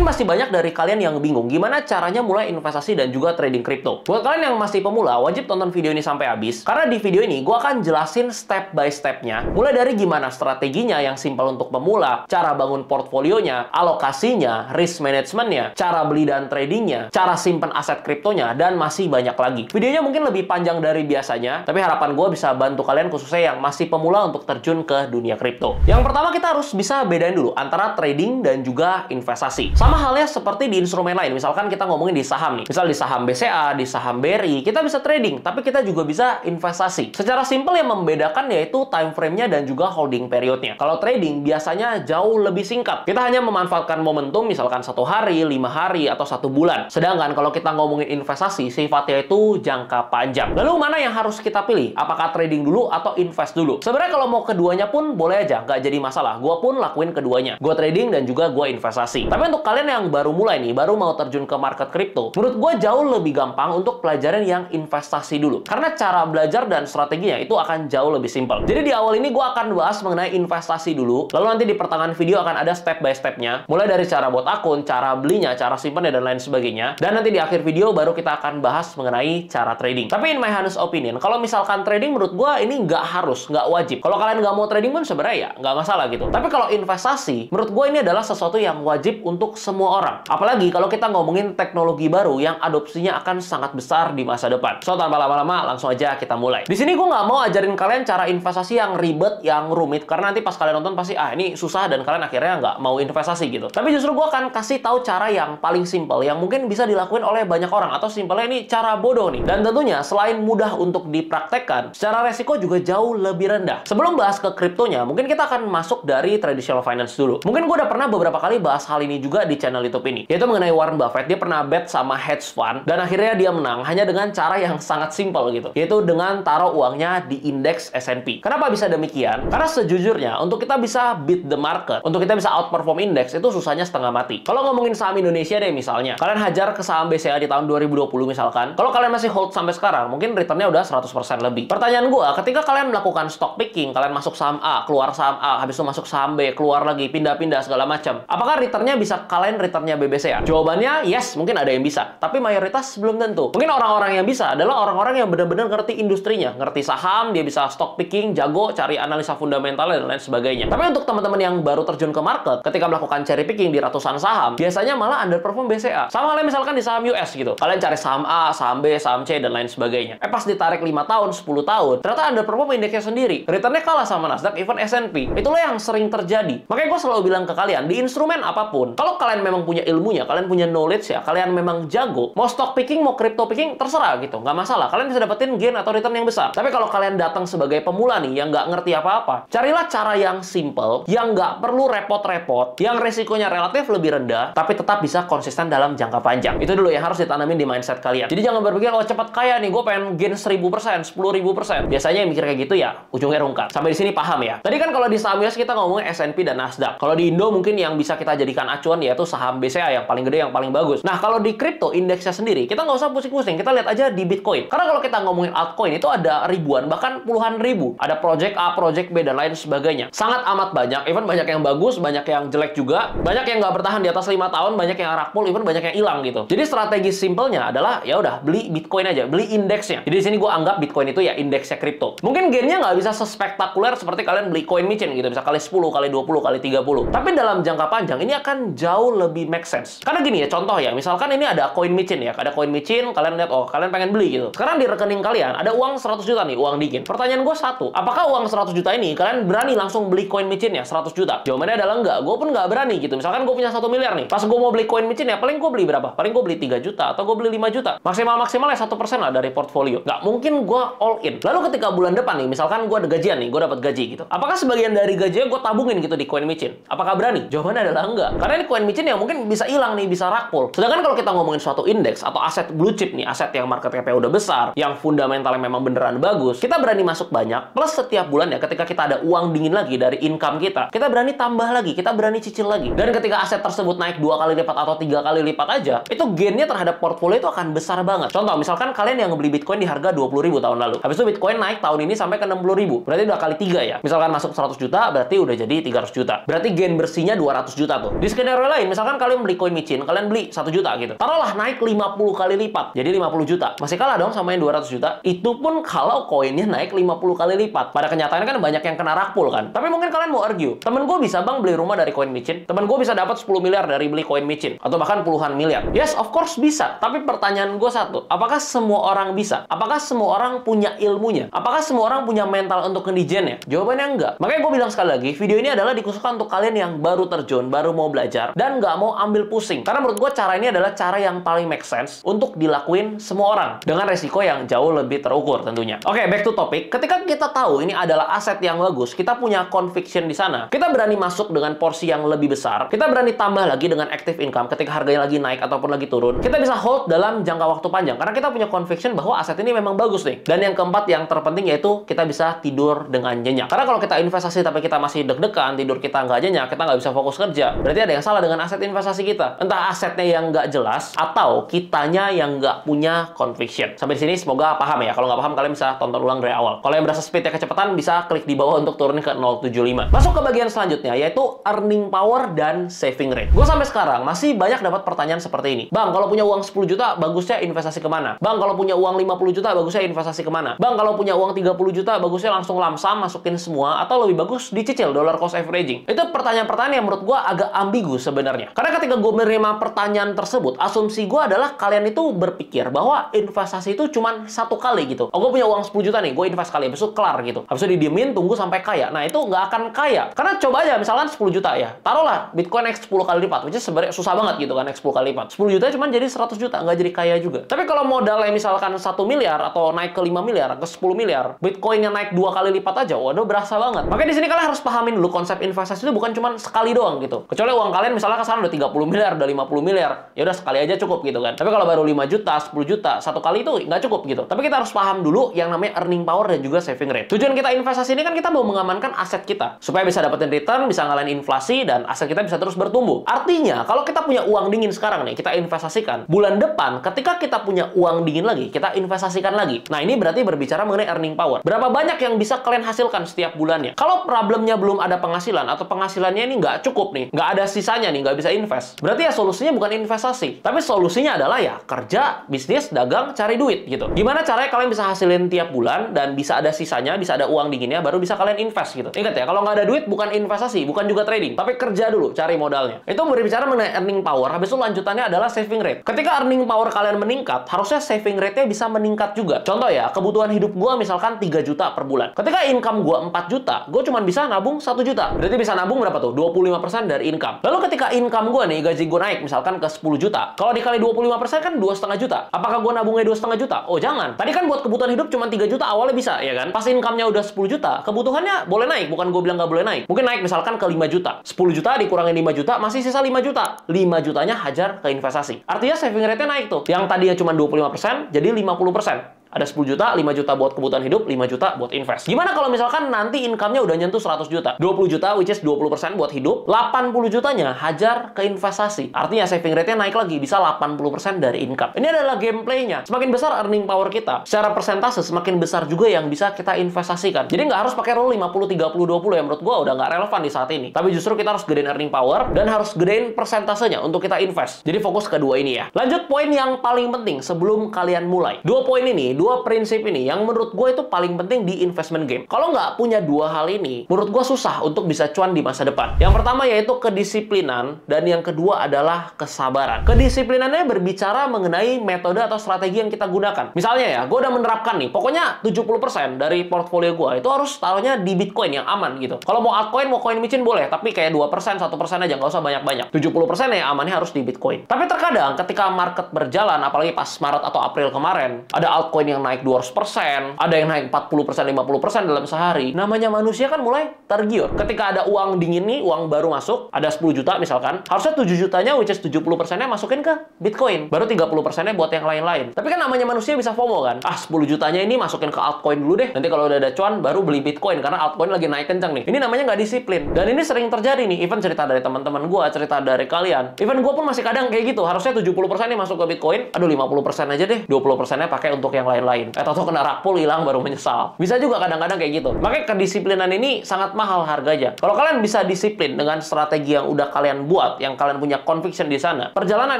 masih banyak dari kalian yang bingung gimana caranya mulai investasi dan juga trading kripto. Buat kalian yang masih pemula, wajib tonton video ini sampai habis, karena di video ini gue akan jelasin step by stepnya, mulai dari gimana strateginya yang simpel untuk pemula, cara bangun portfolionya, alokasinya, risk managementnya, cara beli dan tradingnya, cara simpan aset kriptonya, dan masih banyak lagi. Videonya mungkin lebih panjang dari biasanya, tapi harapan gue bisa bantu kalian khususnya yang masih pemula untuk terjun ke dunia kripto. Yang pertama, kita harus bisa bedain dulu antara trading dan juga investasi. Sama halnya seperti di instrumen lain, misalkan kita ngomongin di saham nih, misal di saham BCA, di saham BRI, kita bisa trading, tapi kita juga bisa investasi. Secara simpel yang membedakan yaitu time frame-nya dan juga holding period-nya. Kalau trading biasanya jauh lebih singkat. Kita hanya memanfaatkan momentum, misalkan 1 hari, 5 hari, atau 1 bulan. Sedangkan kalau kita ngomongin investasi, sifatnya itu jangka panjang. Lalu mana yang harus kita pilih? Apakah trading dulu atau invest dulu? Sebenarnya kalau mau keduanya pun boleh aja, nggak jadi masalah. Gue pun lakuin keduanya. Gue trading dan juga gue investasi. Tapi untuk kalian yang baru mulai nih, baru mau terjun ke market kripto, menurut gue jauh lebih gampang untuk pelajarin yang investasi dulu. Karena cara belajar dan strateginya itu akan jauh lebih simpel. Jadi di awal ini gue akan bahas mengenai investasi dulu, lalu nanti di pertengahan video akan ada step by stepnya, mulai dari cara buat akun, cara belinya, cara simpannya, dan lain sebagainya. Dan nanti di akhir video baru kita akan bahas mengenai cara trading. Tapi in my honest opinion, kalau misalkan trading menurut gue ini nggak harus, nggak wajib. Kalau kalian nggak mau trading pun sebenarnya ya nggak masalah gitu. Tapi kalau investasi, menurut gue ini adalah sesuatu yang wajib untuk semua orang. Apalagi kalau kita ngomongin teknologi baru yang adopsinya akan sangat besar di masa depan. So, tanpa lama-lama, langsung aja kita mulai. Di sini gue nggak mau ajarin kalian cara investasi yang ribet, yang rumit, karena nanti pas kalian nonton pasti, ini susah dan kalian akhirnya nggak mau investasi gitu. Tapi justru gue akan kasih tahu cara yang paling simpel, yang mungkin bisa dilakuin oleh banyak orang, atau simpelnya ini cara bodoh nih. Dan tentunya, selain mudah untuk dipraktekkan, secara resiko juga jauh lebih rendah. Sebelum bahas ke kriptonya, mungkin kita akan masuk dari traditional finance dulu. Mungkin gue udah pernah beberapa kali bahas hal ini juga di channel YouTube ini, yaitu mengenai Warren Buffett. Dia pernah bet sama hedge fund, dan akhirnya dia menang hanya dengan cara yang sangat simpel gitu, yaitu dengan taruh uangnya di indeks S&P. Kenapa bisa demikian? Karena sejujurnya, untuk kita bisa beat the market, untuk kita bisa outperform indeks, itu susahnya setengah mati. Kalau ngomongin saham Indonesia deh misalnya, kalian hajar ke saham BCA di tahun 2020 misalkan, kalau kalian masih hold sampai sekarang, mungkin returnnya udah 100% lebih. Pertanyaan gue, ketika kalian melakukan stock picking, kalian masuk saham A, keluar saham A, habis itu masuk saham B, keluar lagi, pindah-pindah segala macam, apakah returnnya bisa kalian returnnya BBCA? Jawabannya yes, mungkin ada yang bisa, tapi mayoritas belum tentu. Mungkin orang-orang yang bisa adalah orang-orang yang benar-benar ngerti industrinya, ngerti saham, dia bisa stock picking, jago, cari analisa fundamental dan lain sebagainya. Tapi untuk teman-teman yang baru terjun ke market, ketika melakukan cherry picking di ratusan saham, biasanya malah underperform BCA. Sama halnya misalkan di saham US gitu. Kalian cari saham A, saham B, saham C, dan lain sebagainya. Pas ditarik 5 tahun, 10 tahun, ternyata underperform indeksnya sendiri. Returnnya kalah sama Nasdaq, even S&P. Itulah yang sering terjadi. Makanya gue selalu bilang ke kalian, di instrumen apapun, kalau kalian memang punya ilmunya, kalian punya knowledge ya, kalian memang jago, mau stock picking, mau crypto picking, terserah gitu. Nggak masalah. Kalian bisa dapetin gain atau return yang besar. Tapi kalau kalian datang sebagai pemula nih, yang nggak ngerti apa-apa, carilah cara yang simple, yang nggak perlu repot-repot, yang resikonya relatif lebih rendah, tapi tetap bisa konsisten dalam jangka panjang. Itu dulu yang harus ditanamin di mindset kalian. Jadi jangan berpikir, oh cepat kaya nih, gue pengen gain 1000%, 10.000%. Biasanya yang mikir kayak gitu ya, ujungnya rungkat. Sampai di sini paham ya? Tadi kan kalau di saham US kita ngomongin S&P dan Nasdaq. Kalau di Indo mungkin yang bisa kita jadikan acuan yaitu saham BCA yang paling gede, yang paling bagus. Nah, kalau di kripto indeksnya sendiri, kita nggak usah pusing-pusing. Kita lihat aja di Bitcoin. Karena kalau kita ngomongin altcoin, itu ada ribuan, bahkan puluhan ribu. Ada project A, project B, dan lain sebagainya. Sangat amat banyak. Even banyak yang bagus, banyak yang jelek juga. Banyak yang nggak bertahan di atas 5 tahun, banyak yang rakpul, even banyak yang hilang gitu. Jadi strategi simpelnya adalah, ya udah, beli Bitcoin aja, beli indeksnya. Jadi di sini gue anggap Bitcoin itu ya indeksnya kripto. Mungkin gainnya nggak bisa sespektakuler seperti kalian beli koin micin gitu, bisa kali 10, kali 20, kali 30. Tapi dalam jangka panjang, ini akan jauh lebih make sense. Karena gini ya, contoh ya, misalkan ini ada koin micin ya, ada koin micin, kalian lihat, oh kalian pengen beli gitu. Sekarang di rekening kalian ada uang 100 juta nih, uang dingin. Pertanyaan gue satu, apakah uang 100 juta ini kalian berani langsung beli koin micinnya 100 juta? Jawabannya adalah enggak. Gue pun nggak berani gitu. Misalkan gue punya 1 miliar nih, pas gue mau beli koin micin ya, paling gue beli berapa? Paling gue beli 3 juta atau gue beli 5 juta. Maksimal ya 1% lah dari portfolio. Nggak mungkin gue all in. Lalu ketika bulan depan nih, misalkan gue ada gajian nih, gue dapat gaji gitu. Apakah sebagian dari gajinya gue tabungin gitu di koin micin? Apakah berani? Jawabannya adalah enggak. Karena ini koin micin yang mungkin bisa hilang nih, bisa rakpul. Sedangkan kalau kita ngomongin suatu indeks atau aset blue chip nih, aset yang market cap-nya udah besar, yang fundamentalnya memang beneran bagus, kita berani masuk banyak, plus setiap bulan ya ketika kita ada uang dingin lagi dari income kita berani tambah lagi, kita berani cicil lagi. Dan ketika aset tersebut naik 2 kali lipat atau 3 kali lipat aja, itu gainnya terhadap portfolio itu akan besar banget. Contoh, misalkan kalian yang beli Bitcoin di harga 20.000 tahun lalu. Habis itu Bitcoin naik tahun ini sampai ke 60.000. Berarti udah kali 3 ya. Misalkan masuk 100 juta, berarti udah jadi 300 juta. Berarti gain bersihnya 200 juta tuh. Di skenario lain, Misalkan kalian beli koin micin, kalian beli 1 juta gitu. Taruhlah naik 50 kali lipat, jadi 50 juta. Masih kalah dong sama yang 200 juta. Itu pun kalau koinnya naik 50 kali lipat. Pada kenyataannya kan banyak yang kena rakpul kan. Tapi mungkin kalian mau argue, temen gue bisa bang beli rumah dari koin micin, temen gue bisa dapat 10 miliar dari beli koin micin, atau bahkan puluhan miliar. Yes, of course bisa. Tapi pertanyaan gue satu, apakah semua orang bisa? Apakah semua orang punya ilmunya? Apakah semua orang punya mental untuk ngedijennya? Jawabannya enggak. Makanya gue bilang sekali lagi, video ini adalah dikhususkan untuk kalian yang baru terjun, baru mau belajar, dan nggak mau ambil pusing. Karena menurut gue cara ini adalah cara yang paling make sense untuk dilakuin semua orang, dengan resiko yang jauh lebih terukur tentunya. Oke, back to topic. Ketika kita tahu ini adalah aset yang bagus, kita punya conviction di sana, kita berani masuk dengan porsi yang lebih besar, kita berani tambah lagi dengan active income ketika harganya lagi naik ataupun lagi turun, kita bisa hold dalam jangka waktu panjang, karena kita punya conviction bahwa aset ini memang bagus nih. Dan yang keempat, yang terpenting yaitu kita bisa tidur dengan nyenyak. Karena kalau kita investasi tapi kita masih deg-degan, tidur kita nggak nyenyak, kita nggak bisa fokus kerja, berarti ada yang salah dengan aset investasi kita. Entah asetnya yang nggak jelas, atau kitanya yang nggak punya conviction. Sampai di sini semoga paham ya. Kalau nggak paham, kalian bisa tonton ulang dari awal. Kalau yang berasa speednya kecepatan, bisa klik di bawah untuk turunin ke 075. Masuk ke bagian selanjutnya, yaitu earning power dan saving rate. Gue sampai sekarang masih banyak dapat pertanyaan seperti ini. Bang, kalau punya uang 10 juta, bagusnya investasi kemana? Bang, kalau punya uang 50 juta, bagusnya investasi kemana? Bang, kalau punya uang 30 juta, bagusnya langsung lamsam, masukin semua, atau lebih bagus dicicil, dollar cost averaging? Itu pertanyaan-pertanyaan yang menurut gue agak ambigu sebenarnya. Karena ketika gue menerima pertanyaan tersebut, asumsi gue adalah kalian itu berpikir bahwa investasi itu cuma satu kali gitu. Oh, gue punya uang 10 juta nih, gue invest kali, habis itu kelar gitu. Habis itu didiemin, tunggu sampai kaya. Nah, itu nggak akan kaya. Karena coba aja, misalkan 10 juta ya, taruhlah Bitcoin naik 10 kali lipat, which is sebenarnya susah banget gitu kan, naik 10 kali lipat. 10 juta cuma jadi 100 juta, nggak jadi kaya juga. Tapi kalau modalnya misalkan 1 miliar, atau naik ke 5 miliar, ke 10 miliar, Bitcoin yang naik 2 kali lipat aja, waduh berasa banget. Makanya di sini kalian harus pahamin dulu konsep investasi itu bukan cuma sekali doang gitu. Kecuali uang kalian misalnya sekarang udah 30 miliar, udah 50 miliar, ya udah sekali aja cukup gitu kan. Tapi kalau baru 5 juta, 10 juta, satu kali itu nggak cukup gitu. Tapi kita harus paham dulu yang namanya earning power dan juga saving rate. Tujuan kita investasi ini kan kita mau mengamankan aset kita supaya bisa dapetin return, bisa ngalahin inflasi, dan aset kita bisa terus bertumbuh. Artinya, kalau kita punya uang dingin sekarang nih, kita investasikan. Bulan depan, ketika kita punya uang dingin lagi, kita investasikan lagi. Nah, ini berarti berbicara mengenai earning power. Berapa banyak yang bisa kalian hasilkan setiap bulannya? Kalau problemnya belum ada penghasilan, atau penghasilannya ini nggak cukup nih, nggak ada sisanya nih, nggak bisa invest, berarti ya solusinya bukan investasi. Tapi solusinya adalah ya kerja, bisnis, dagang, cari duit gitu. Gimana caranya kalian bisa hasilin tiap bulan, dan bisa ada sisanya, bisa ada uang dinginnya, baru bisa kalian invest gitu. Ingat ya, kalau nggak ada duit, bukan investasi, bukan juga trading, tapi kerja dulu, cari modalnya. Itu berbicara mengenai earning power, habis itu lanjutannya adalah saving rate. Ketika earning power kalian meningkat, harusnya saving rate-nya bisa meningkat juga. Contoh ya, kebutuhan hidup gua misalkan 3 juta per bulan. Ketika income gua 4 juta, gua cuma bisa nabung 1 juta. Berarti bisa nabung berapa tuh? 25% dari income. Lalu ketika income gua nih, gaji gua naik misalkan ke 10 juta. Kalau dikali 25% kan 2,5 juta. Apakah gua nabungnya 2,5 juta? Oh, jangan. Tadi kan buat kebutuhan hidup cuma 3 juta awalnya bisa, ya kan? Pas income-nya udah 10 juta, kebutuhannya boleh naik. Bukan gue bilang nggak boleh naik. Mungkin naik misalkan ke 5 juta. 10 juta dikurangin 5 juta, masih sisa 5 juta. 5 jutanya hajar ke investasi. Artinya saving rate-nya naik tuh. Yang tadinya cuma 25%, jadi 50%. Ada 10 juta, 5 juta buat kebutuhan hidup, 5 juta buat invest. Gimana kalau misalkan nanti income-nya udah nyentuh 100 juta? 20 juta, which is 20% buat hidup, 80 jutanya hajar ke investasi. Artinya saving rate-nya naik lagi, bisa 80% dari income. Ini adalah gameplay-nya. Semakin besar earning power kita, secara persentase semakin besar juga yang bisa kita investasikan. Jadi nggak harus pakai rule 50, 30, 20 yang menurut gua udah nggak relevan di saat ini. Tapi justru kita harus gedein earning power, dan harus gedein persentasenya untuk kita invest. Jadi fokus ke dua ini ya. Lanjut poin yang paling penting sebelum kalian mulai. Dua poin ini, dua prinsip ini yang menurut gue itu paling penting di investment game. Kalau nggak punya dua hal ini, menurut gue susah untuk bisa cuan di masa depan. Yang pertama yaitu kedisiplinan, dan yang kedua adalah kesabaran. Kedisiplinannya berbicara mengenai metode atau strategi yang kita gunakan. Misalnya ya, gue udah menerapkan nih, pokoknya 70% dari portfolio gue itu harus taruhnya di Bitcoin yang aman gitu. Kalau mau altcoin, mau koin micin boleh, tapi kayak 2%, 1% aja, nggak usah banyak-banyak. 70% yang amannya harus di Bitcoin. Tapi terkadang ketika market berjalan, apalagi pas Maret atau April kemarin, ada altcoin yang naik 200%, ada yang naik 40%, 50% dalam sehari. Namanya manusia kan mulai tergiur. Ketika ada uang dingin nih, uang baru masuk, ada 10 juta misalkan, harusnya 7 jutanya, which is 70%-nya masukin ke Bitcoin. Baru 30%-nya buat yang lain-lain. Tapi kan namanya manusia bisa FOMO kan? 10 jutanya ini masukin ke altcoin dulu deh. Nanti kalau udah ada cuan, baru beli Bitcoin, karena altcoin lagi naik kencang nih. Ini namanya nggak disiplin. Dan ini sering terjadi nih, even cerita dari teman-teman gue, cerita dari kalian. Even gue pun masih kadang kayak gitu. Harusnya 70% nih masuk ke Bitcoin, aduh 50% aja deh. 20%-nya pakai untuk yang lain. lain-lain. Atau kena rakpul hilang baru menyesal. Bisa juga kadang-kadang kayak gitu. Makanya kedisiplinan ini sangat mahal harganya. Kalau kalian bisa disiplin dengan strategi yang udah kalian buat, yang kalian punya conviction di sana, perjalanan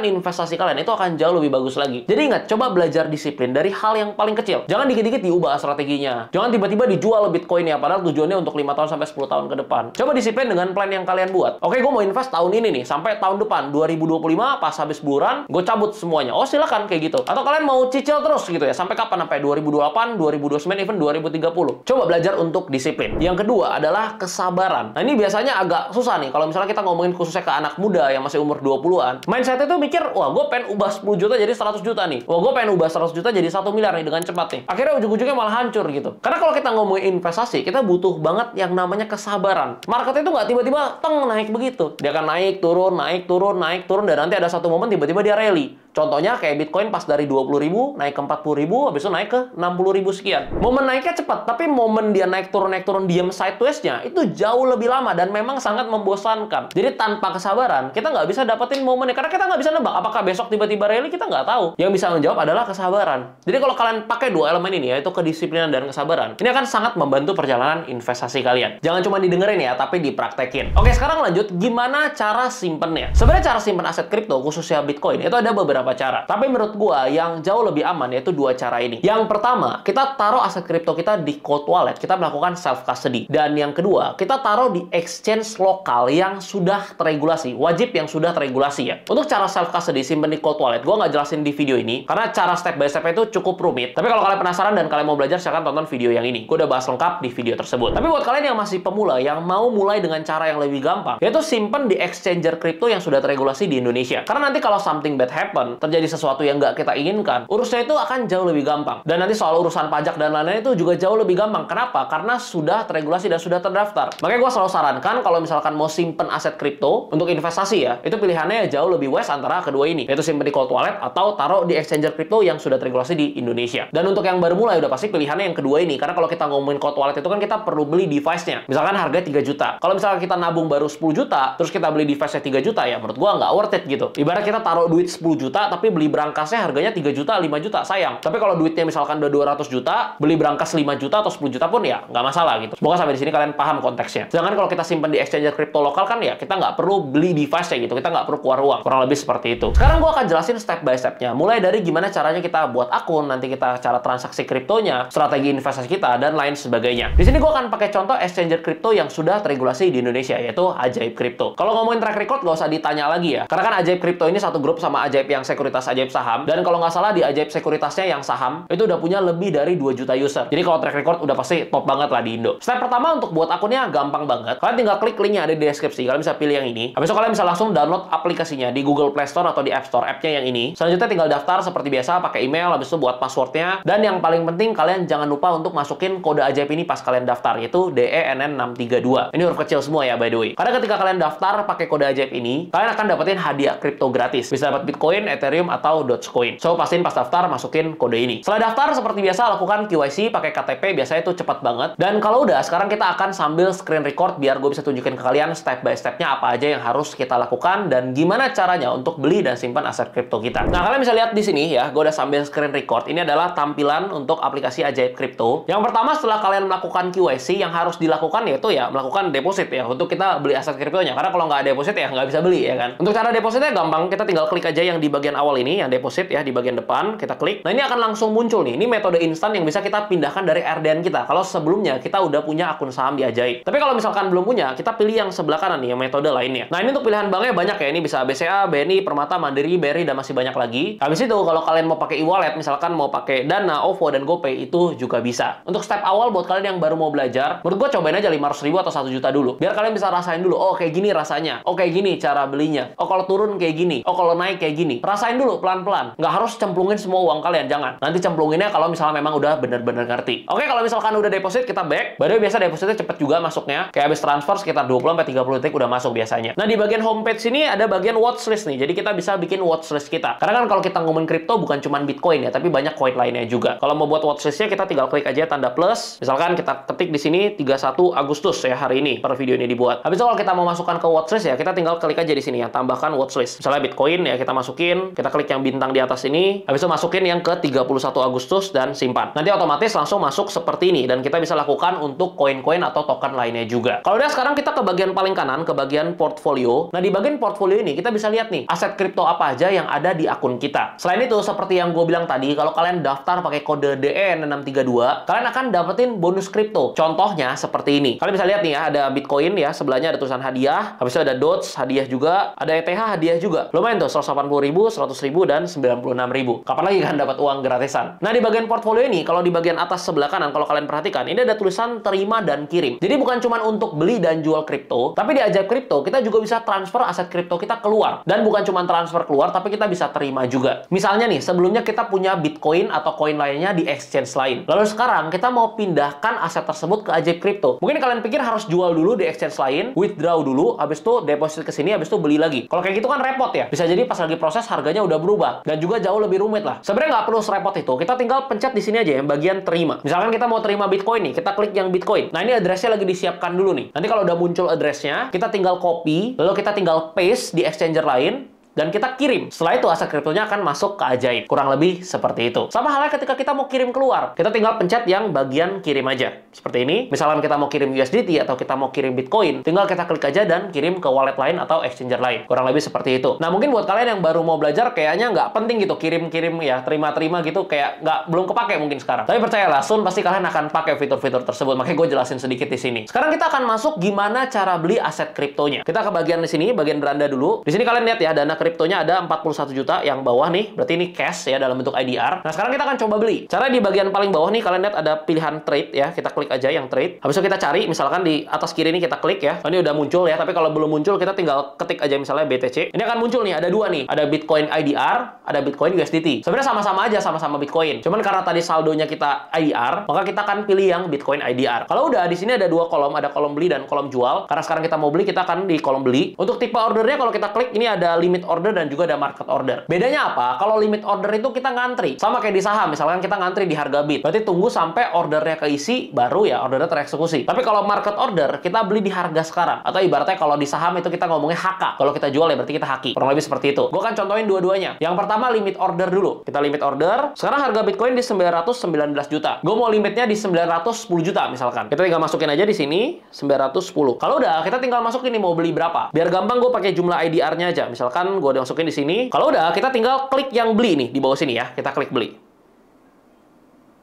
investasi kalian itu akan jauh lebih bagus lagi. Jadi ingat, coba belajar disiplin dari hal yang paling kecil. Jangan dikit-dikit diubah strateginya. Jangan tiba-tiba dijual Bitcoin ya, padahal tujuannya untuk 5 tahun sampai 10 tahun ke depan. Coba disiplin dengan plan yang kalian buat. Oke, gue mau invest tahun ini nih, sampai tahun depan, 2025, pas habis bulan, gue cabut semuanya. Oh, silakan kayak gitu. Atau kalian mau cicil terus gitu ya, sampai kapan? Sampai 2028, 2029, even 2030. Coba belajar untuk disiplin. Yang kedua adalah kesabaran. Nah, ini biasanya agak susah nih, kalau misalnya kita ngomongin khususnya ke anak muda yang masih umur 20-an. Mindset itu mikir, wah, gue pengen ubah 10 juta jadi 100 juta nih. Wah, gue pengen ubah 100 juta jadi 1 miliar nih dengan cepat nih. Akhirnya ujung-ujungnya malah hancur gitu. Karena kalau kita ngomongin investasi, kita butuh banget yang namanya kesabaran. Market itu nggak tiba-tiba naik begitu. Dia akan naik, turun, naik, turun, naik, turun, dan nanti ada satu momen tiba-tiba dia rally. Contohnya kayak Bitcoin pas dari 20.000 naik ke 40.000, habis itu naik ke 60.000 sekian. Momen naiknya cepat, tapi momen dia naik turun diem sideways-nya itu jauh lebih lama dan memang sangat membosankan. Jadi tanpa kesabaran, kita nggak bisa dapetin momennya. Karena kita nggak bisa nebak apakah besok tiba-tiba rally, kita nggak tahu. Yang bisa menjawab adalah kesabaran. Jadi kalau kalian pakai dua elemen ini, yaitu kedisiplinan dan kesabaran, ini akan sangat membantu perjalanan investasi kalian. Jangan cuma didengerin ya, tapi dipraktekin. Oke, sekarang lanjut, gimana cara simpennya? Sebenarnya cara simpen aset kripto, khususnya Bitcoin, itu ada beberapa cara. Tapi menurut gua yang jauh lebih aman yaitu dua cara ini. Yang pertama, kita taruh aset kripto kita di cold wallet, kita melakukan self custody. Dan yang kedua, kita taruh di exchange lokal yang sudah teregulasi, wajib yang sudah teregulasi ya. Untuk cara self custody simpen di cold wallet, gua nggak jelasin di video ini karena cara step by step itu cukup rumit. Tapi kalau kalian penasaran dan kalian mau belajar, silahkan tonton video yang ini. Gua udah bahas lengkap di video tersebut. Tapi buat kalian yang masih pemula, yang mau mulai dengan cara yang lebih gampang, yaitu simpen di exchanger kripto yang sudah teregulasi di Indonesia. Karena nanti kalau something bad happen, terjadi sesuatu yang nggak kita inginkan, urusnya itu akan jauh lebih gampang. Dan nanti soal urusan pajak dan lain-lain itu juga jauh lebih gampang. Kenapa? Karena sudah teregulasi dan sudah terdaftar. Makanya gue selalu sarankan kalau misalkan mau simpen aset kripto untuk investasi ya, itu pilihannya jauh lebih wise antara kedua ini, yaitu simpen di cold wallet atau taruh di exchanger kripto yang sudah teregulasi di Indonesia. Dan untuk yang baru mulai udah pasti pilihannya yang kedua ini, karena kalau kita ngomongin cold wallet itu kan kita perlu beli device-nya. Misalkan harganya 3 juta. Kalau misalkan kita nabung baru 10 juta, terus kita beli device-nya 3 juta, ya menurut gua nggak worth it gitu. Ibarat kita taruh duit 10 juta, tapi beli berangkasnya harganya 3 juta, 5 juta, sayang. Tapi kalau duitnya misalkan udah 200 juta, beli berangkas 5 juta atau 10 juta pun ya nggak masalah gitu. Semoga sampai di sini kalian paham konteksnya. Sedangkan kalau kita simpan di exchanger kripto lokal kan ya, kita nggak perlu beli device-nya gitu, kita nggak perlu keluar uang. Kurang lebih seperti itu. Sekarang gua akan jelasin step by step-nya. Mulai dari gimana caranya kita buat akun, nanti kita cara transaksi kriptonya, strategi investasi kita, dan lain sebagainya. Di sini gua akan pakai contoh exchanger kripto yang sudah teregulasi di Indonesia, yaitu Ajaib Kripto. Kalau ngomongin track record, nggak usah ditanya lagi ya. Karena kan Ajaib Kripto ini satu grup sama Ajaib yang sekuritas Ajaib saham. Dan kalau nggak salah di Ajaib sekuritasnya yang saham, itu udah punya lebih dari 2 juta user. Jadi kalau track record udah pasti top banget lah di Indo. Step pertama untuk buat akunnya gampang banget. Kalian tinggal klik linknya ada di deskripsi. Kalian bisa pilih yang ini. Habis itu kalian bisa langsung download aplikasinya di Google Play Store atau di App Store. App-nya yang ini. Selanjutnya tinggal daftar seperti biasa, pakai email, habis itu buat passwordnya. Dan yang paling penting, kalian jangan lupa untuk masukin kode Ajaib ini pas kalian daftar, yaitu DENN632. Ini huruf kecil semua ya, by the way. Karena ketika kalian daftar pakai kode Ajaib ini, kalian akan dapetin hadiah kripto gratis. Bisa dapat Bitcoin, Ethereum, atau Dogecoin. So, pastiin pas daftar masukin kode ini. Setelah daftar, seperti biasa, lakukan KYC pakai KTP, biasanya itu cepat banget. Dan kalau udah, sekarang kita akan sambil screen record biar gue bisa tunjukin ke kalian step by step-nya apa aja yang harus kita lakukan dan gimana caranya untuk beli dan simpan aset kripto kita. Nah, kalian bisa lihat di sini ya, gue udah sambil screen record. Ini adalah tampilan untuk aplikasi Ajaib Kripto. Yang pertama, setelah kalian melakukan KYC, yang harus dilakukan yaitu ya melakukan deposit ya untuk kita beli aset kriptonya. Karena kalau nggak ada deposit ya nggak bisa beli ya kan. Untuk cara depositnya gampang, kita tinggal klik aja yang di bagian awal ini, yang deposit ya di bagian depan, kita klik. Nah, ini akan langsung muncul nih. Ini metode instan yang bisa kita pindahkan dari RDN kita. Kalau sebelumnya kita udah punya akun saham di Ajaib. Tapi kalau misalkan belum punya, kita pilih yang sebelah kanan nih, yang metode lainnya. Nah, ini untuk pilihan banknya banyak ya. Ini bisa BCA, BNI, Permata, Mandiri, BRI, dan masih banyak lagi. Habis itu, kalau kalian mau pakai e-wallet, misalkan mau pakai Dana, OVO, dan GoPay, itu juga bisa. Untuk step awal buat kalian yang baru mau belajar, menurut gue cobain aja 500.000 atau 1 juta dulu. Biar kalian bisa rasain dulu, oh kayak gini rasanya. Oh kayak gini cara belinya. Oh kalau turun kayak gini. Oh kalau naik kayak gini. Rasain dulu pelan-pelan. Nggak harus cemplungin semua uang kalian, jangan. Nanti cemplunginnya kalau misalnya memang udah bener-bener ngerti. Oke, kalau misalkan udah deposit, kita back. By the way, biasa depositnya cepet juga masuknya. Kayak habis transfer sekitar 20-30 detik udah masuk biasanya. Nah, di bagian homepage sini ada bagian watchlist nih. Jadi kita bisa bikin watchlist kita. Karena kan kalau kita ngomongin kripto bukan cuma Bitcoin ya, tapi banyak koin lainnya juga. Kalau mau buat watchlistnya, kita tinggal klik aja tanda plus. Misalkan kita ketik di sini 31 Agustus ya hari ini per video ini dibuat. Habis itu kalau kita mau masukkan ke watchlist ya, kita tinggal klik aja di sini ya, tambahkan watchlist. Misalnya Bitcoin ya, kita masukin, kita klik yang bintang di atas ini. Habis itu masukin yang ke 31 31 Agustus dan simpan. Nanti otomatis langsung masuk seperti ini dan kita bisa lakukan untuk koin-koin atau token lainnya juga. Kalau udah sekarang kita ke bagian paling kanan, ke bagian portfolio. Nah, di bagian portfolio ini kita bisa lihat nih aset kripto apa aja yang ada di akun kita. Selain itu, seperti yang gue bilang tadi, kalau kalian daftar pakai kode DEN632, kalian akan dapetin bonus kripto. Contohnya seperti ini. Kalian bisa lihat nih ya, ada Bitcoin ya, sebelahnya ada tulisan hadiah, habis itu ada Doge hadiah juga, ada ETH hadiah juga. Lumayan tuh, 180.000, 100.000 dan 96.000. Kapan lagi kan dapat uang gratisan? Nah, di bagian portfolio ini, kalau di bagian atas sebelah kanan, kalau kalian perhatikan, ini ada tulisan terima dan kirim. Jadi bukan cuma untuk beli dan jual kripto, tapi di Ajaib Kripto kita juga bisa transfer aset kripto kita keluar. Dan bukan cuma transfer keluar, tapi kita bisa terima juga. Misalnya nih, sebelumnya kita punya Bitcoin atau koin lainnya di exchange lain. Lalu sekarang kita mau pindahkan aset tersebut ke Ajaib Kripto. Mungkin kalian pikir harus jual dulu di exchange lain, withdraw dulu, habis itu deposit ke sini, habis itu beli lagi. Kalau kayak gitu kan repot ya. Bisa jadi pas lagi proses harganya udah berubah dan juga jauh lebih rumit lah. Sebenarnya nggak perlu serepot itu. Kita tinggal pencet di sini aja yang bagian terima. Misalkan kita mau terima Bitcoin nih, kita klik yang Bitcoin. Nah, ini addressnya lagi disiapkan dulu nih. Nanti kalau udah muncul addressnya, kita tinggal copy, lalu kita tinggal paste di exchanger lain, dan kita kirim. Setelah itu aset kriptonya akan masuk ke Ajaib. Kurang lebih seperti itu. Sama halnya ketika kita mau kirim keluar. Kita tinggal pencet yang bagian kirim aja. Seperti ini. Misalkan kita mau kirim USDT atau kita mau kirim Bitcoin, tinggal kita klik aja dan kirim ke wallet lain atau exchanger lain. Kurang lebih seperti itu. Nah, mungkin buat kalian yang baru mau belajar, kayaknya nggak penting gitu. Kirim-kirim ya, terima-terima gitu. Kayak belum kepake mungkin sekarang. Tapi percayalah, soon pasti kalian akan pakai fitur-fitur tersebut. Makanya gue jelasin sedikit di sini. Sekarang kita akan masuk gimana cara beli aset kriptonya. Kita ke bagian di sini, bagian beranda dulu. Di sini kalian lihat ya, dana kriptonya ada 41 juta yang bawah nih, berarti ini cash ya dalam bentuk IDR. Nah, sekarang kita akan coba beli. Cara di bagian paling bawah nih, kalian lihat ada pilihan trade ya, kita klik aja yang trade. Habis itu kita cari, misalkan di atas kiri ini kita klik ya. Ini udah muncul ya, tapi kalau belum muncul kita tinggal ketik aja misalnya BTC. Ini akan muncul nih, ada dua nih, ada Bitcoin IDR, ada Bitcoin USDT. Sebenarnya sama-sama aja, sama-sama Bitcoin. Cuman karena tadi saldonya kita IDR, maka kita akan pilih yang Bitcoin IDR. Kalau udah, di sini ada dua kolom, ada kolom beli dan kolom jual. Karena sekarang kita mau beli, kita akan di kolom beli. Untuk tipe ordernya, kalau kita klik, ini ada limit order dan juga ada market order. Bedanya apa? Kalau limit order itu kita ngantri. Sama kayak di saham, misalkan kita ngantri di harga bid. Berarti tunggu sampai ordernya keisi, baru ya ordernya tereksekusi. Tapi kalau market order, kita beli di harga sekarang. Atau ibaratnya kalau di saham itu kita ngomongnya HK. Kalau kita jual ya berarti kita haki. Kurang lebih seperti itu. Gue akan contohin dua-duanya. Yang pertama limit order dulu. Kita limit order. Sekarang harga Bitcoin di 919 juta. Gue mau limitnya di 910 juta misalkan. Kita tinggal masukin aja di sini 910. Kalau udah, kita tinggal masukin nih mau beli berapa. Biar gampang gue pakai jumlah IDR-nya aja. Misalkan gue udah masukin di sini. Kalau udah, kita tinggal klik yang beli nih di bawah sini ya. Kita klik beli.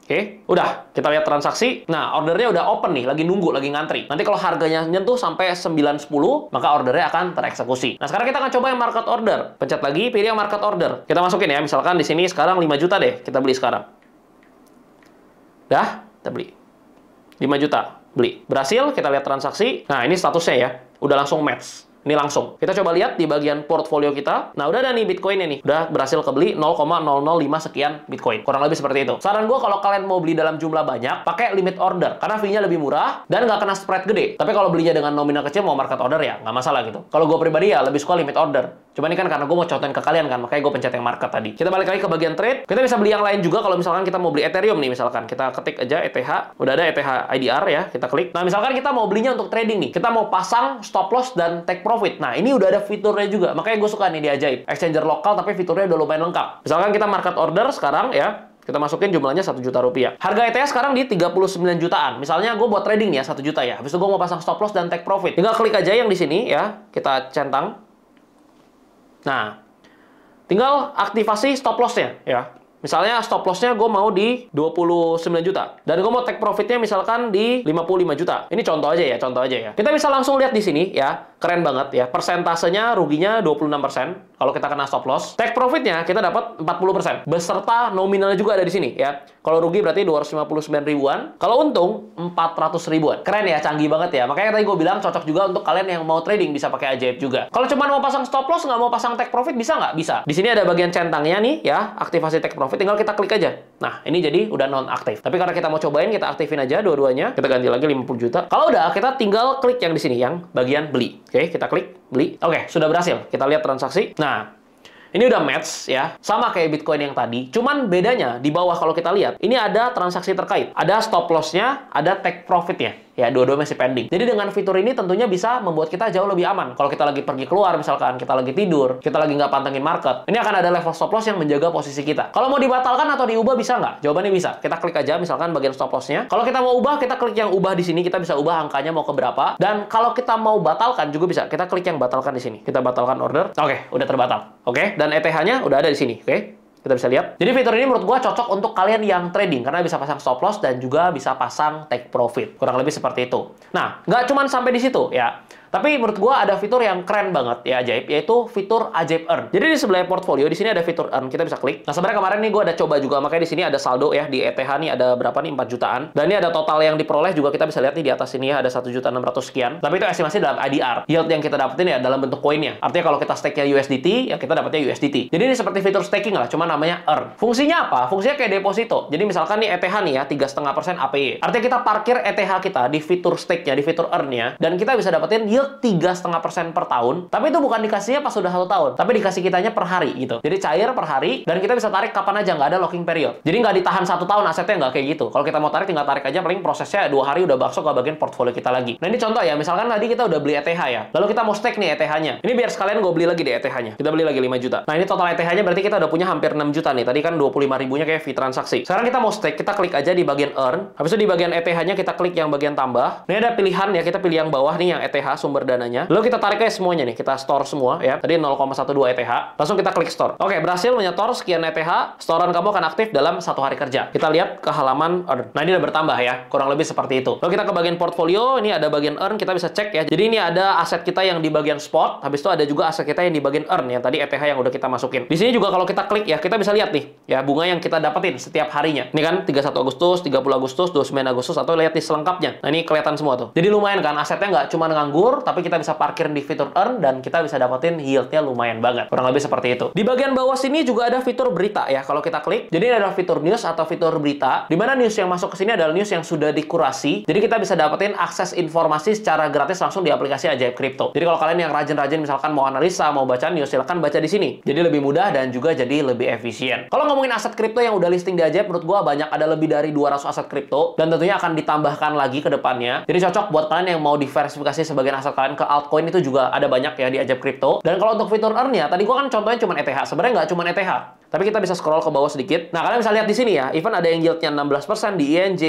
Oke, udah. Kita lihat transaksi. Nah, ordernya udah open nih, lagi nunggu, lagi ngantri. Nanti kalau harganya nyentuh sampai 910, maka ordernya akan tereksekusi. Nah, sekarang kita akan coba yang market order. Pencet lagi, pilih yang market order. Kita masukin ya, misalkan di sini sekarang 5 juta deh. Kita beli sekarang. Dah, kita beli. 5 juta, beli. Berhasil, kita lihat transaksi. Nah, ini statusnya ya. Udah langsung match. Ini langsung. Kita coba lihat di bagian portfolio kita. Nah, udah ada nih Bitcoin-nya nih. Udah berhasil kebeli 0,005 sekian Bitcoin. Kurang lebih seperti itu. Saran gue kalau kalian mau beli dalam jumlah banyak, pakai limit order. Karena fee-nya lebih murah dan nggak kena spread gede. Tapi kalau belinya dengan nominal kecil, mau market order ya nggak masalah gitu. Kalau gue pribadi ya lebih suka limit order. Cuma ini kan karena gue mau contohin ke kalian kan, makanya gue pencet yang market tadi. Kita balik lagi ke bagian trade. Kita bisa beli yang lain juga kalau misalkan kita mau beli Ethereum nih misalkan. Kita ketik aja ETH. Udah ada ETH IDR ya, kita klik. Nah, misalkan kita mau belinya untuk trading nih. Kita mau pasang stop loss dan take profit. Nah, ini udah ada fiturnya juga. Makanya gue suka nih di Ajaib. Exchanger lokal tapi fiturnya udah lumayan lengkap. Misalkan kita market order sekarang ya. Kita masukin jumlahnya 1 juta rupiah. Harga ETH sekarang di 39 jutaan. Misalnya gue buat trading nih ya 1 juta ya. Habis itu gue mau pasang stop loss dan take profit. Tinggal klik aja yang di sini ya. Kita centang. Nah, tinggal aktivasi stop loss-nya ya. Misalnya stop loss-nya gue mau di 29 juta. Dan gue mau take profit-nya misalkan di 55 juta. Ini contoh aja ya, contoh aja ya. Kita bisa langsung lihat di sini ya. Keren banget ya. Persentasenya ruginya 26% kalau kita kena stop loss. Take profit-nya kita dapat 40%. Beserta nominalnya juga ada di sini ya. Kalau rugi berarti 259 ribuan. Kalau untung 400 ribuan. Keren ya, canggih banget ya. Makanya tadi gue bilang cocok juga untuk kalian yang mau trading bisa pakai Ajaib juga. Kalau cuma mau pasang stop loss, nggak mau pasang take profit, bisa nggak? Bisa. Di sini ada bagian centangnya nih ya, aktivasi take profit. Tinggal kita klik aja. Nah, ini jadi udah non-aktif. Tapi karena kita mau cobain, kita aktifin aja dua-duanya. Kita ganti lagi 50 juta. Kalau udah, kita tinggal klik yang di sini, yang bagian beli. Oke, kita klik beli. Oke, sudah berhasil. Kita lihat transaksi. Nah, ini udah match ya, sama kayak Bitcoin yang tadi. Cuman bedanya di bawah kalau kita lihat, ini ada transaksi terkait. Ada stop loss-nya, ada take profit-nya. Ya, dua-dua masih pending. Jadi dengan fitur ini tentunya bisa membuat kita jauh lebih aman. Kalau kita lagi pergi keluar misalkan, kita lagi tidur, kita lagi nggak pantengin market, ini akan ada level stop loss yang menjaga posisi kita. Kalau mau dibatalkan atau diubah bisa nggak? Jawabannya bisa. Kita klik aja misalkan bagian stop loss-nya. Kalau kita mau ubah, kita klik yang ubah di sini. Kita bisa ubah angkanya mau ke berapa. Dan kalau kita mau batalkan juga bisa. Kita klik yang batalkan di sini. Kita batalkan order. Oke, udah terbatal. Oke, dan ETH-nya udah ada di sini. Oke. Kita bisa lihat. Jadi fitur ini menurut gua cocok untuk kalian yang trading karena bisa pasang stop loss dan juga bisa pasang take profit. Kurang lebih seperti itu. Nah, nggak cuma sampai di situ ya. Tapi menurut gua ada fitur yang keren banget ya, ajaib, yaitu fitur ajaib earn. Jadi di sebelah portfolio di sini ada fitur earn, kita bisa klik. Nah, sebenarnya kemarin nih gua ada coba juga, makanya di sini ada saldo ya, di ETH nih ada berapa nih, 4 jutaan. Dan ini ada total yang diperoleh juga kita bisa lihat nih di atas sini ya, ada 1.600.000 sekian. Tapi itu estimasi dalam IDR. Yield yang kita dapetin ya dalam bentuk koinnya. Artinya kalau kita stake-nya USDT, ya kita dapatnya USDT. Jadi ini seperti fitur staking lah, cuma namanya earn. Fungsinya apa? Fungsinya kayak deposito. Jadi misalkan nih ETH nih ya, 3,5% APY. Artinya kita parkir ETH kita di fitur stake-nya, di fitur earn-nya, dan kita bisa dapetin yield 3,5% per tahun, tapi itu bukan dikasihnya pas sudah 1 tahun, tapi dikasih kitanya per hari gitu. Jadi cair per hari, dan kita bisa tarik kapan aja, nggak ada locking period. Jadi nggak ditahan 1 tahun asetnya, nggak kayak gitu. Kalau kita mau tarik, tinggal tarik aja, paling prosesnya 2 hari udah masuk ke bagian portfolio kita lagi. Nah ini contoh ya, misalkan tadi kita udah beli ETH ya, lalu kita mau stake nih ETH-nya. Ini biar sekalian gue beli lagi deh ETH-nya. Kita beli lagi 5 juta. Nah ini total ETH-nya berarti kita udah punya hampir 6 juta nih. Tadi kan 25 ribunya kayak fee transaksi. Sekarang kita mau stake, kita klik aja di bagian earn. Habis itu di bagian ETH-nya kita klik yang bagian tambah. Ini ada pilihan ya, kita pilih yang bawah nih yang ETH sumber dananya. Lalu kita tarik aja semuanya nih, kita store semua ya. Tadi 0,12 ETH. Langsung kita klik store. Oke, berhasil menyetor sekian ETH. Storan kamu akan aktif dalam 1 hari kerja. Kita lihat ke halaman earn. Nah, ini udah bertambah ya. Kurang lebih seperti itu. Lalu kita ke bagian portfolio, ini ada bagian earn, kita bisa cek ya. Jadi ini ada aset kita yang di bagian spot, habis itu ada juga aset kita yang di bagian earn yang tadi ETH yang udah kita masukin. Di sini juga kalau kita klik ya, kita bisa lihat nih ya bunga yang kita dapetin setiap harinya. Ini kan 31 Agustus, 30 Agustus, 29 Agustus, atau lihat di selengkapnya. Nah, ini kelihatan semua tuh. Jadi lumayan kan, asetnya nggak cuma nganggur, tapi kita bisa parkir di fitur earn dan kita bisa dapetin yieldnya lumayan banget. Kurang lebih seperti itu. Di bagian bawah sini juga ada fitur berita ya, kalau kita klik. Jadi ini ada fitur news atau fitur berita, di mana news yang masuk ke sini adalah news yang sudah dikurasi. Jadi kita bisa dapetin akses informasi secara gratis langsung di aplikasi Ajaib Crypto. Jadi kalau kalian yang rajin-rajin misalkan mau analisa, mau baca news, silahkan baca di sini. Jadi lebih mudah dan juga jadi lebih efisien. Kalau ngomongin aset kripto yang udah listing di Ajaib, menurut gua banyak, ada lebih dari 200 aset kripto dan tentunya akan ditambahkan lagi ke depannya. Jadi cocok buat kalian yang mau diversifikasi sebagian aset kalian ke altcoin, itu juga ada banyak ya di Ajaib Crypto. Dan kalau untuk fitur earn-nya, tadi gua kan contohnya cuma ETH. Sebenarnya nggak cuma ETH. Tapi kita bisa scroll ke bawah sedikit. Nah, kalian bisa lihat di sini ya, even ada yang yieldnya 16% di INJ,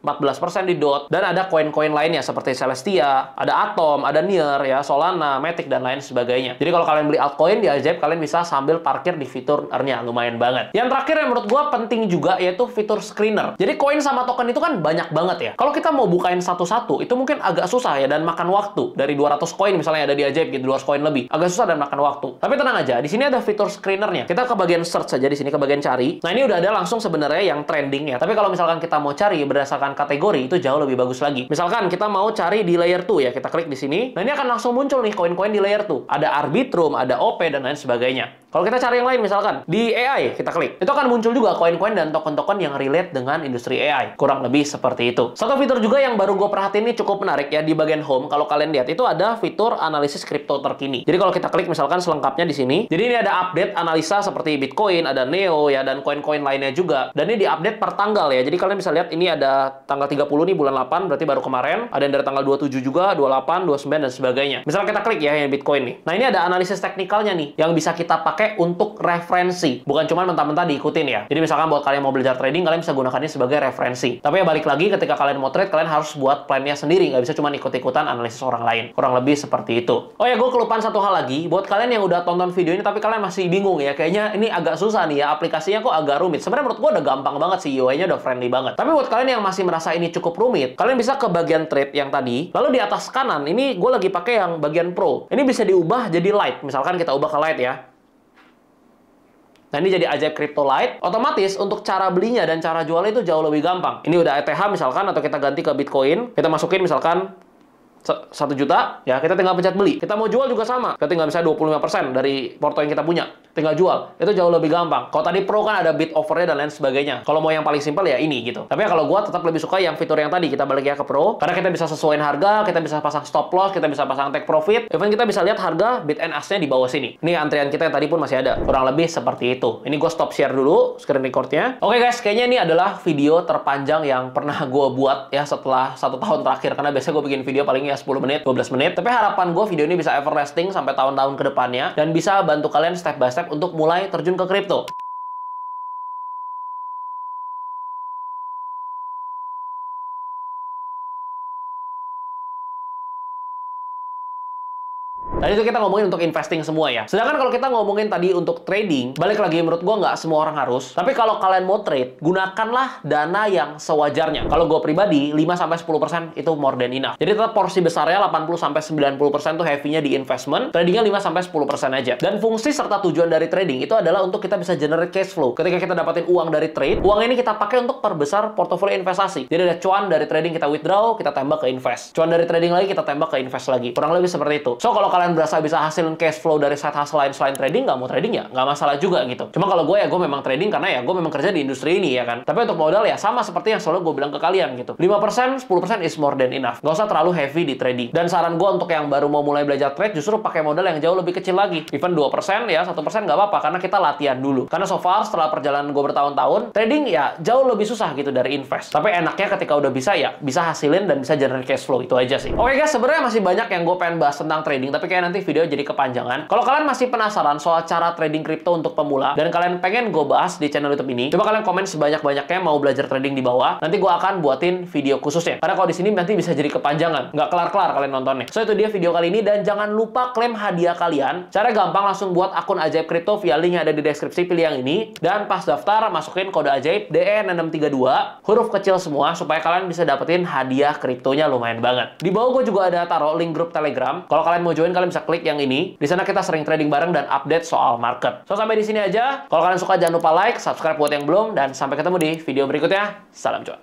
14% di DOT, dan ada koin-koin lainnya seperti Celestia, ada Atom, ada Near, ya, Solana, Matic, dan lain sebagainya. Jadi kalau kalian beli altcoin di Ajaib, kalian bisa sambil parkir di fitur earn-nya. Lumayan banget. Yang terakhir yang menurut gua penting juga, yaitu fitur screener. Jadi koin sama token itu kan banyak banget ya. Kalau kita mau bukain satu-satu, itu mungkin agak susah ya, dan makan waktu. Dari 200 koin misalnya ada di Ajaib, gitu, 200 koin lebih. Agak susah dan makan waktu. Tapi tenang aja, di sini ada fitur screenernya. Kita ke bagian search saja di sini, ke bagian cari. Nah, ini udah ada langsung sebenarnya yang trending ya. Tapi kalau misalkan kita mau cari berdasarkan kategori, itu jauh lebih bagus lagi. Misalkan kita mau cari di layer 2 ya, kita klik di sini. Nah, ini akan langsung muncul nih koin-koin di layer 2. Ada Arbitrum, ada OP, dan lain sebagainya. Kalau kita cari yang lain misalkan di AI, kita klik. Itu akan muncul juga koin-koin dan token-token yang relate dengan industri AI. Kurang lebih seperti itu. Satu fitur juga yang baru gue perhatiin ini cukup menarik ya, di bagian home. Kalau kalian lihat, itu ada fitur analisis kripto terkini. Jadi kalau kita klik misalkan selengkapnya di sini. Jadi ini ada update analisa seperti Bitcoin, ada Neo ya, dan koin-koin lainnya juga. Dan ini diupdate per tanggal ya. Jadi kalian bisa lihat ini ada tanggal 30 nih bulan 8, berarti baru kemarin. Ada yang dari tanggal 27 juga, 28, 29 dan sebagainya. Misalnya kita klik ya yang Bitcoin nih. Nah, ini ada analisis teknikalnya nih yang bisa kita pakai untuk referensi. Bukan cuma mentah-mentah diikutin ya. Jadi misalkan buat kalian mau belajar trading, kalian bisa gunakan ini sebagai referensi. Tapi ya balik lagi, ketika kalian mau trade, kalian harus buat plannya sendiri. Nggak bisa cuma ikut-ikutan analisis orang lain. Kurang lebih seperti itu. Oh ya, gue kelupaan satu hal lagi. Buat kalian yang udah tonton video ini tapi kalian masih bingung ya, kayaknya ini agak susah nih ya, aplikasinya kok agak rumit. Sebenarnya menurut gue udah gampang banget sih, UI-nya udah friendly banget. Tapi buat kalian yang masih merasa ini cukup rumit, kalian bisa ke bagian trade yang tadi. Lalu di atas kanan, ini gue lagi pakai yang bagian pro. Ini bisa diubah jadi light. Misalkan kita ubah ke light ya. Nah, ini jadi Ajaib Crypto Lite. Otomatis untuk cara belinya dan cara jualnya itu jauh lebih gampang. Ini udah ETH misalkan, atau kita ganti ke Bitcoin. Kita masukin misalkan 1 juta, ya kita tinggal pencet beli. Kita mau jual juga sama. Kita tinggal misalnya 25% dari porto yang kita punya. Tinggal jual. Itu jauh lebih gampang. Kalau tadi Pro kan ada bid offernya dan lain sebagainya. Kalau mau yang paling simpel ya ini gitu. Tapi kalau gua tetap lebih suka yang fitur yang tadi. Kita balik ya ke Pro. Karena kita bisa sesuaiin harga, kita bisa pasang stop loss, kita bisa pasang take profit. Even kita bisa lihat harga bid and ask-nya di bawah sini. Ini antrian kita yang tadi pun masih ada. Kurang lebih seperti itu. Ini gue stop share dulu screen recordnya. Oke guys, kayaknya ini adalah video terpanjang yang pernah gue buat ya setelah 1 tahun terakhir. Karena biasanya gue bikin video paling ya 10 menit, 12 menit. Tapi harapan gue video ini bisa everlasting sampai tahun-tahun ke depannya. Dan bisa bantu kalian step by step untuk mulai terjun ke kripto. Tadi itu kita ngomongin untuk investing semua ya. Sedangkan kalau kita ngomongin tadi untuk trading, balik lagi menurut gue nggak semua orang harus. Tapi kalau kalian mau trade, gunakanlah dana yang sewajarnya. Kalau gue pribadi, 5-10% itu more than enough. Jadi tetap porsi besarnya 80-90% tuh heavy-nya di investment. Tradingnya 5-10% aja. Dan fungsi serta tujuan dari trading itu adalah untuk kita bisa generate cash flow. Ketika kita dapatin uang dari trade, uang ini kita pakai untuk perbesar portofolio investasi. Jadi ada cuan dari trading kita withdraw, kita tembak ke invest. Cuan dari trading lagi kita tembak ke invest lagi. Kurang lebih seperti itu. So kalau kalian berasa bisa hasilin cash flow dari side hustle lain selain trading, nggak mau trading ya nggak masalah juga gitu. Cuma kalau gue ya gue memang trading karena ya gue memang kerja di industri ini ya kan. Tapi untuk modal ya sama seperti yang selalu gue bilang ke kalian gitu. 5%, 10% is more than enough. Nggak usah terlalu heavy di trading. Dan saran gue untuk yang baru mau mulai belajar trade justru pakai modal yang jauh lebih kecil lagi. Even 2% ya 1% nggak apa-apa karena kita latihan dulu. Karena so far setelah perjalanan gue bertahun-tahun, trading ya jauh lebih susah gitu dari invest. Tapi enaknya ketika udah bisa ya bisa hasilin dan bisa generate cash flow itu aja sih. Oke guys, sebenarnya masih banyak yang gue pengen bahas tentang trading, tapi kayak nanti video jadi kepanjangan. Kalau kalian masih penasaran soal cara trading kripto untuk pemula dan kalian pengen gue bahas di channel YouTube ini, coba kalian komen sebanyak-banyaknya mau belajar trading di bawah. Nanti gue akan buatin video khususnya. Karena kalau di sini nanti bisa jadi kepanjangan, nggak kelar-kelar kalian nontonnya. So itu dia video kali ini dan jangan lupa klaim hadiah kalian. Cara gampang langsung buat akun ajaib kripto via link yang ada di deskripsi, pilih yang ini dan pas daftar masukin kode ajaib DE6632 huruf kecil semua supaya kalian bisa dapetin hadiah kriptonya lumayan banget. Di bawah gue juga ada taruh link grup Telegram. Kalau kalian mau join kalian bisa klik yang ini. Di sana kita sering trading bareng dan update soal market. So sampai di sini aja. Kalau kalian suka jangan lupa like, subscribe buat yang belum dan sampai ketemu di video berikutnya. Salam cuan.